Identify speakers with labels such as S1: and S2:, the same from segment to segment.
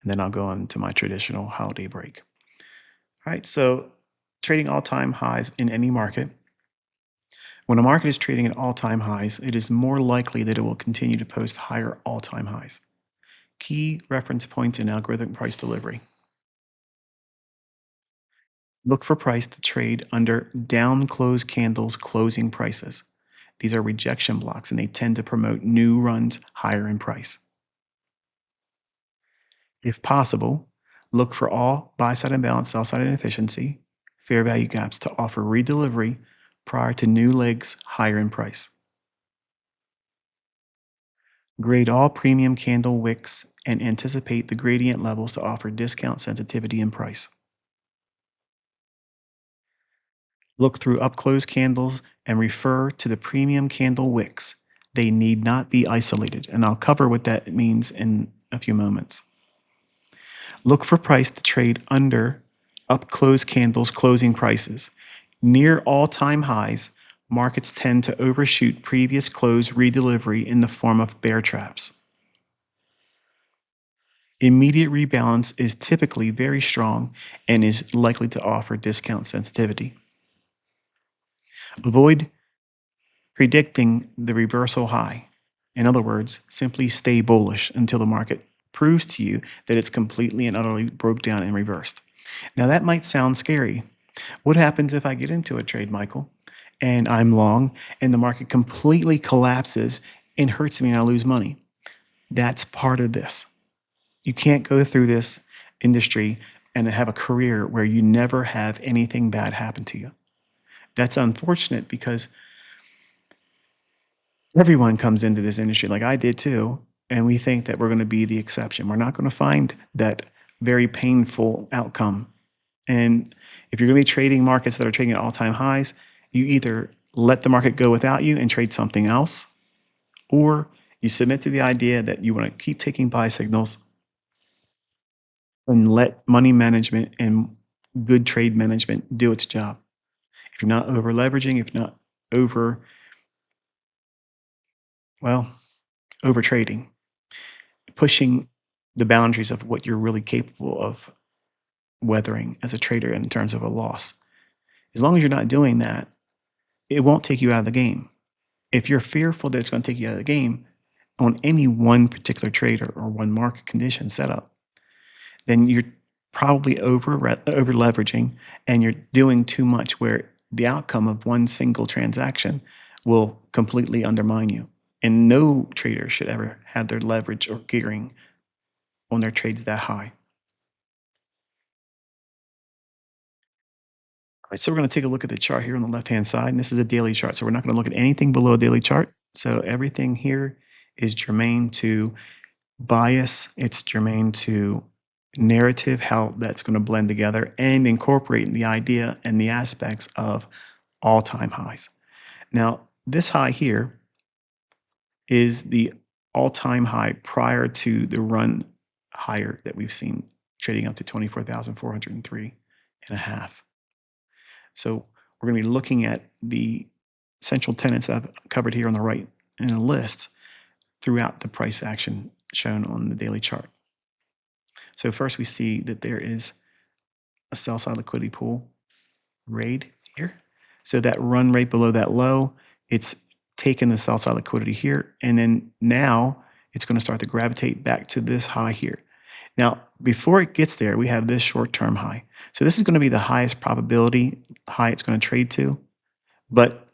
S1: and then I'll go on to my traditional holiday break. All right, so trading all-time highs in any market. When a market is trading at all-time highs, it is more likely that it will continue to post higher all-time highs. Key reference points in algorithmic price delivery. Look for price to trade under down close candles closing prices. These are rejection blocks and they tend to promote new runs higher in price. If possible, look for all buy side imbalance, sell side inefficiency, fair value gaps to offer redelivery prior to new legs higher in price. Grade all premium candle wicks and anticipate the gradient levels to offer discount sensitivity in price. Look through up close candles and refer to the premium candle wicks. They need not be isolated, and I'll cover what that means in a few moments. Look for price to trade under up close candles closing prices. Near all-time highs, markets tend to overshoot previous close redelivery in the form of bear traps. Immediate rebalance is typically very strong and is likely to offer discount sensitivity. Avoid predicting the reversal high. In other words, simply stay bullish until the market proves to you that it's completely and utterly broke down and reversed. Now, that might sound scary. What happens if I get into a trade, Michael, and I'm long and the market completely collapses and hurts me and I lose money? That's part of this. You can't go through this industry and have a career where you never have anything bad happen to you. That's unfortunate because everyone comes into this industry like I did too, and we think that we're going to be the exception. We're not going to find that very painful outcome. And if you're going to be trading markets that are trading at all-time highs, you either let the market go without you and trade something else, or you submit to the idea that you want to keep taking buy signals and let money management and good trade management do its job. If you're not over leveraging, if you're not over, well, over trading, pushing the boundaries of what you're really capable of weathering as a trader in terms of a loss. As long as you're not doing that, it won't take you out of the game. If you're fearful that it's going to take you out of the game on any one particular trader or one market condition setup, then you're probably over leveraging and you're doing too much where the outcome of one single transaction will completely undermine you. And no trader should ever have their leverage or gearing on their trades that high. All right, so we're going to take a look at the chart here on the left-hand side, and this is a daily chart. So we're not going to look at anything below a daily chart. So everything here is germane to bias. It's germane to narrative, how that's going to blend together and incorporate the idea and the aspects of all-time highs. Now, this high here is the all-time high prior to the run higher that we've seen trading up to 24,403 and a half. So we're going to be looking at the central tenets that I've covered here on the right in a list throughout the price action shown on the daily chart. So first we see that there is a sell side liquidity pool raid here. So that run right below that low, it's taken the sell side liquidity here. And then now it's going to start to gravitate back to this high here. Now, before it gets there, we have this short-term high. So this is going to be the highest probability high it's going to trade to. But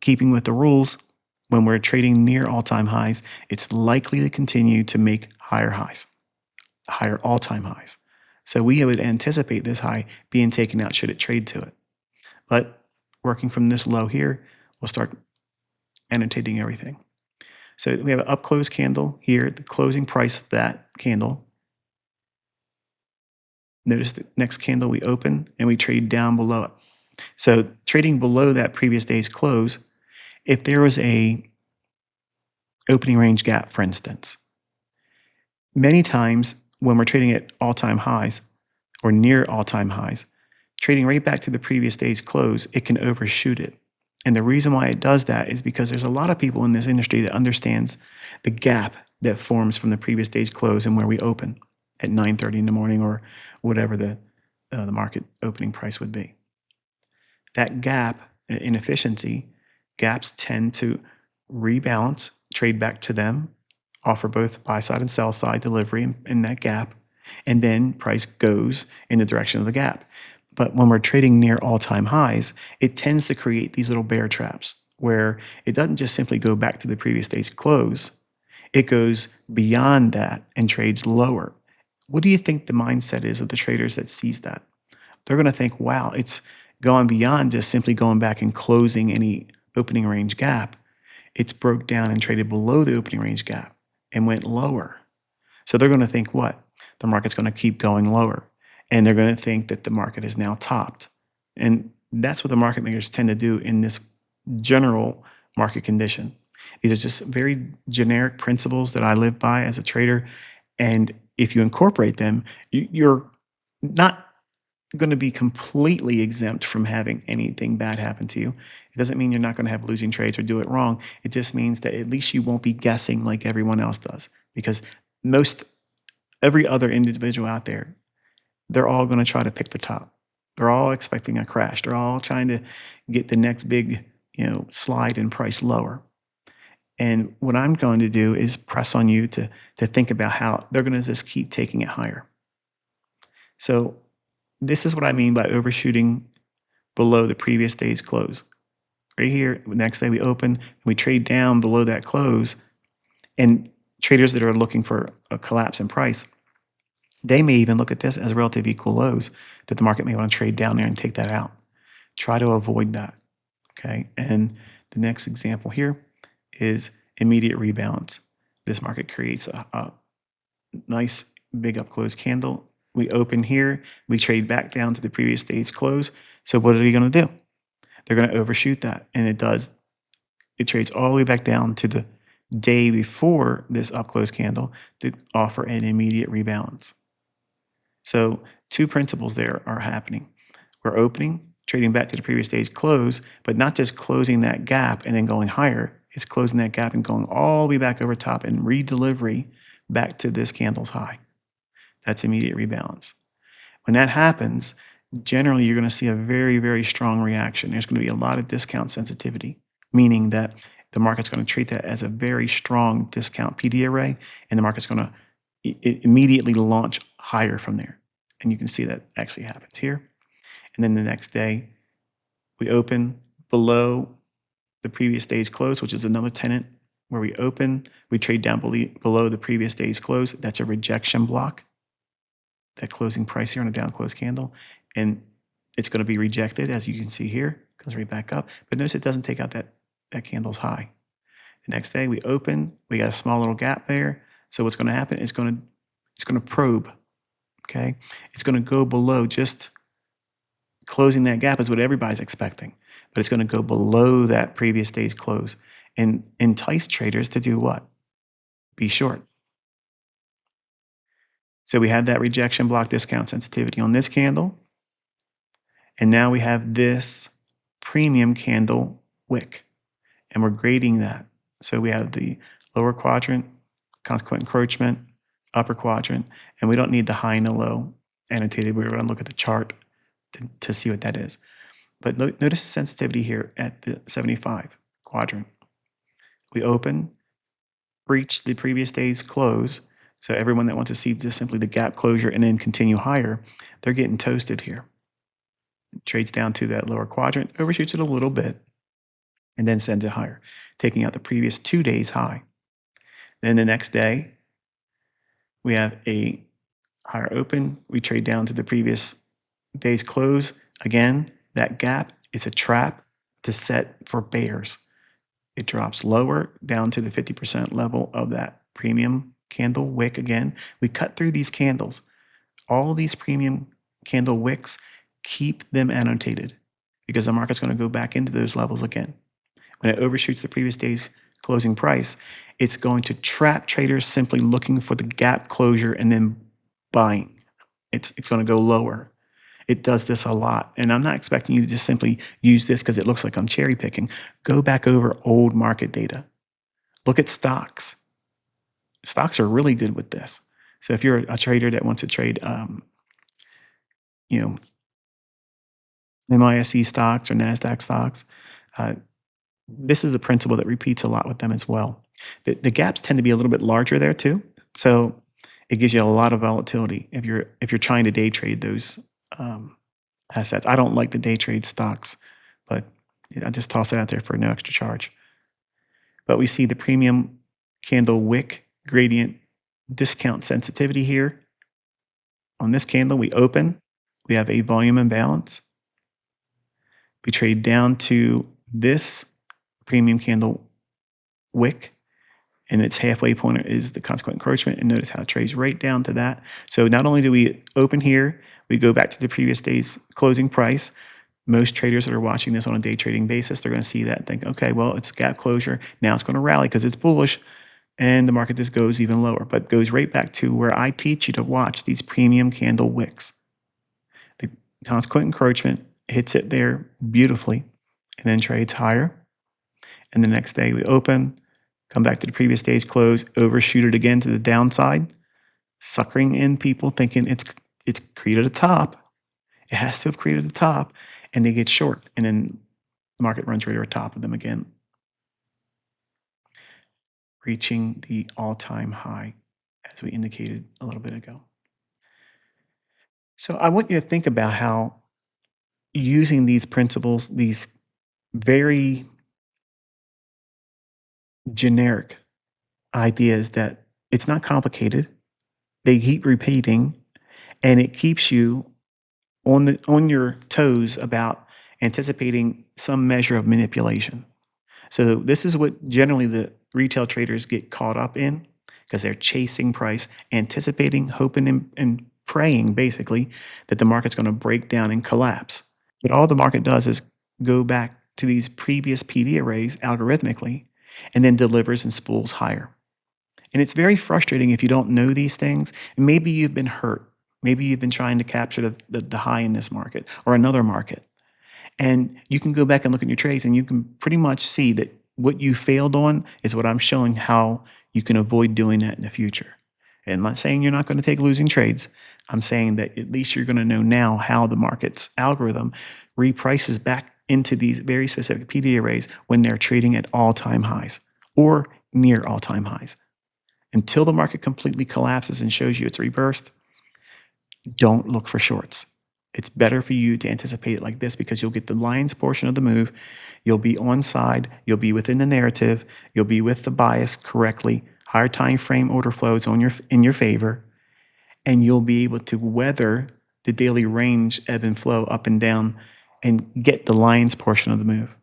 S1: keeping with the rules, when we're trading near all-time highs, it's likely to continue to make higher highs, higher all-time highs. So we would anticipate this high being taken out should it trade to it. But working from this low here, we'll start annotating everything. So we have an up close candle here, the closing price of that candle. Notice the next candle we open and we trade down below it. So trading below that previous day's close, if there was a opening range gap, for instance, many times when we're trading at all-time highs or near all-time highs, trading right back to the previous day's close, it can overshoot it. And the reason why it does that is because there's a lot of people in this industry that understands the gap that forms from the previous day's close and where we open. at 9:30 in the morning or whatever the market opening price would be. That gap in efficiency, gaps tend to rebalance, trade back to them, offer both buy side and sell side delivery in that gap, and then price goes in the direction of the gap. But when we're trading near all-time highs, it tends to create these little bear traps where it doesn't just simply go back to the previous day's close, it goes beyond that and trades lower. What do you think the mindset is of the traders that sees that? They're going to think, wow, it's gone beyond just simply going back and closing any opening range gap. It's broke down and traded below the opening range gap and went lower. So they're going to think what? The market's going to keep going lower. And they're going to think that the market is now topped. And that's what the market makers tend to do in this general market condition. These are just very generic principles that I live by as a trader. And if you incorporate them, you're not going to be completely exempt from having anything bad happen to you. It doesn't mean you're not going to have losing trades or do it wrong. It just means that at least you won't be guessing like everyone else does, because every other individual out there, they're all going to try to pick the top. They're all expecting a crash. They're all trying to get the next big, slide in price lower. And what I'm going to do is press on you to think about how they're going to just keep taking it higher. So this is what I mean by overshooting below the previous day's close. Right here, next day we open, and we trade down below that close, and traders that are looking for a collapse in price, they may even look at this as relative equal lows that the market may want to trade down there and take that out. Try to avoid that, okay? And the next example here is immediate rebalance. This market creates a nice big up close candle. We open here, we trade back down to the previous day's close. So what are they going to do? They're going to overshoot that. And it does. It trades all the way back down to the day before this up close candle to offer an immediate rebalance. So two principles there are happening. We're opening, trading back to the previous day's close, but not just closing that gap and then going higher. It's closing that gap and going all the way back over top and redelivery back to this candle's high. That's immediate rebalance. When that happens, generally you're going to see a very, very strong reaction. There's going to be a lot of discount sensitivity, meaning that the market's going to treat that as a very strong discount PD array, and the market's going to immediately launch higher from there. And you can see that actually happens here. And then the next day, we open below the previous day's close, which is another tenet where we open, we trade down below the previous day's close. That's a rejection block. That closing price here on a down close candle, and it's going to be rejected, as you can see here. Comes right back up, but notice it doesn't take out that candle's high. The next day we open, we got a small little gap there. So what's going to happen? It's going to probe. Okay, it's going to go below. Just closing that gap is what everybody's expecting, but it's going to go below that previous day's close and entice traders to do what? Be short. So we had that rejection block discount sensitivity on this candle. And now we have this premium candle wick. And we're grading that. So we have the lower quadrant, consequent encroachment, upper quadrant, and we don't need the high and the low annotated. We're going to look at the chart to see what that is. But notice the sensitivity here at the 75 quadrant. We open, breach the previous day's close. So everyone that wants to see just simply the gap closure and then continue higher, they're getting toasted here. Trades down to that lower quadrant, overshoots it a little bit, and then sends it higher, taking out the previous 2 days high. Then the next day, we have a higher open. We trade down to the previous day's close. Again, that gap is a trap to set for bears. It drops lower down to the 50% level of that premium candle wick again. We cut through these candles. All these premium candle wicks, keep them annotated because the market's going to go back into those levels again. When it overshoots the previous day's closing price, it's going to trap traders simply looking for the gap closure and then buying. It's going to go lower. It does this a lot. And I'm not expecting you to just simply use this because it looks like I'm cherry picking. Go back over old market data. Look at stocks. Stocks are really good with this. So if you're a trader that wants to trade, you know, MISE stocks or NASDAQ stocks, uh, this is a principle that repeats a lot with them as well. The gaps tend to be a little bit larger there too, so it gives you a lot of volatility if you're trying to day trade those um, assets. I don't like the day trade stocks, but I just toss it out there for no extra charge. But we see the premium candle wick gradient discount sensitivity here. On this candle, we open, we have a volume imbalance. We trade down to this premium candle wick, and its halfway pointer is the consequent encroachment. And notice how it trades right down to that. So not only do we open here, we go back to the previous day's closing price. Most traders that are watching this on a day trading basis, they're going to see that and think, okay, well, it's gap closure. Now it's going to rally because it's bullish. And the market just goes even lower, but goes right back to where I teach you to watch these premium candle wicks. The consequent encroachment hits it there beautifully and then trades higher. And the next day we open, come back to the previous day's close, overshoot it again to the downside, suckering in people thinking it's created a top. It has to have created a top, and they get short, and then the market runs right over top of them again, reaching the all-time high, as we indicated a little bit ago. So I want you to think about how using these principles, these very generic ideas that it's not complicated, they keep repeating, and it keeps you on your toes about anticipating some measure of manipulation. So this is what generally the retail traders get caught up in because they're chasing price, anticipating, hoping, and praying basically that the market's going to break down and collapse. But all the market does is go back to these previous PD arrays algorithmically and then delivers and spools higher. And it's very frustrating if you don't know these things. Maybe you've been hurt. Maybe you've been trying to capture the high in this market or another market. And you can go back and look at your trades and you can pretty much see that what you failed on is what I'm showing how you can avoid doing that in the future. And I'm not saying you're not going to take losing trades. I'm saying that at least you're going to know now how the market's algorithm reprices back into these very specific PD arrays when they're trading at all-time highs or near all-time highs. Until the market completely collapses and shows you it's reversed, don't look for shorts. It's better for you to anticipate it like this because you'll get the lion's portion of the move. You'll be on side. You'll be within the narrative. You'll be with the bias correctly. Higher time frame order flows in your favor, and you'll be able to weather the daily range ebb and flow up and down and get the lion's portion of the move.